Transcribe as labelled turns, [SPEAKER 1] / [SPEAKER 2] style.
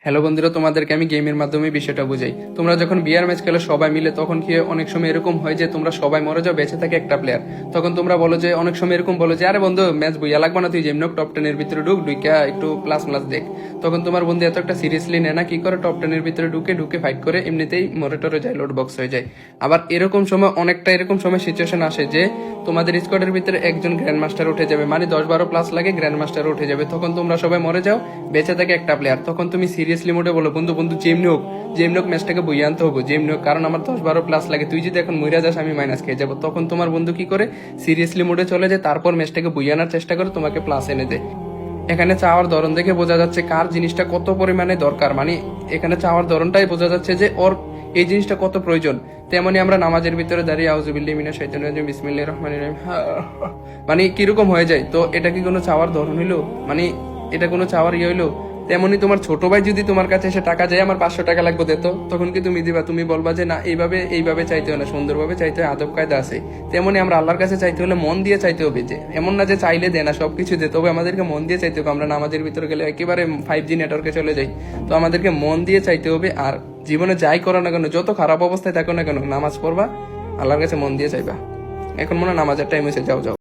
[SPEAKER 1] Hello বন্ধুরা, তোমাদেরকে আমি গেমের মাধ্যমে বিষয়টা বুঝাই। তোমরা যখন বিয়ার ম্যাচ খেলো সবাই মিলে, তখন কি অনেক সময় এরকম হয় যে তোমরা সবাই মরে যাও, বেঁচে থাকে একটা প্লেয়ার। তখন তোমরা বলো যে, অনেক সময় এরকম বলো যে, আরে বন্ধু ম্যাচ বইয়া লাগবে না, তুই যেমন টপ 10 এর ভিতরে ঢুকা একটু প্লাস প্লাস দেখ। তখন তোমার বন্ধু এত একটা সিরিয়াসলি নেয় না, কি করে টপ 10 এর ভিতরে ঢুকে ফাইট করে এমনিতেই মরে টরে যায়, লোড বক্স হয়ে যায়। আবার এরকম সময় অনেকটা এরকম সময় সিচুয়েশন আসে যে তোমাদের স্কোয়াডের ভিতরে একজন গ্র্যান্ড মাস্টার উঠে যাবে, মানে 10-12 প্লাস লাগে গ্র্যান্ড মাস্টার উঠে যাবে। তখন তোমরা সবাই মরে যাও, বেঁচে থাকে একটা প্লেয়ার। তখন তুমি সিরিয়াসলি মোডে বলো, বন্ধু বন্ধু যেমনি হোক ম্যাচটাকে বইয়ে আনতে হবো, যেমনি হোক, কারণ আমার 10-12 প্লাস লাগে, তুই যদি এখন মইরা যাস আমি মাইনাস খেয়ে যাবো। তখন তোমার বন্ধু কি করে, সিরিয়াসলি মোডে চলে যায়, তারপর ম্যাচটাকে বইয়ে আনার চেষ্টা করে তোমাকে প্লাস এনে দেয়। এখানে চাওয়ার ধরন দেখে বোঝা যাচ্ছে কার জিনিসটা কত পরিমাণে দরকার, মানে এখানে চাওয়ার ধরনটাই বোঝা যাচ্ছে যে ওর এই জিনিসটা কত প্রয়োজন। তেমনি আমরা নামাজের ভিতরে দাঁড়িয়ে আউযুবিল্লাহি মিনাশ শাইতানির রাজিম বিসমিল্লাহির রহমানির রহিম মানে কিরকম হয়ে যায়। তো এটা কি কোনো চাওয়ার ধরন হইলো? মানে এটা কোনো চাওয়ার ইয়ে হইলো? তেমনি তোমার ছোট ভাই যদি তোমার কাছে এসে টাকা যায়, আমার 500 টাকা লাগবে দিত, তখন কি তুমি দিবা? তুমি বলবা যে না, এইভাবে চাইতে হয় না, সুন্দরভাবে চাইতে হয়, আদব কায়দা আছে। তেমনি আমরা আল্লাহর কাছে চাইতে হলে মন দিয়ে চাইতে হবে, যে এমন না যে চাইলে দেয় না, সবকিছু দিতে হবে, আমাদেরকে মন দিয়ে চাইতে হবে। আমরা নামাজের ভিতরে গেলে একেবারে 5G নেটওয়ার্কে চলে যাই, তো আমাদেরকে মন দিয়ে চাইতে হবে। আর জীবনে যাই করো না কেন, যত খারাপ অবস্থায় থাকো না কেন, নামাজ পড়বা, আল্লাহর কাছে মন দিয়ে চাইবা। এখন মনে হয় নামাজের টাইম হয়েছে, যাও যাও।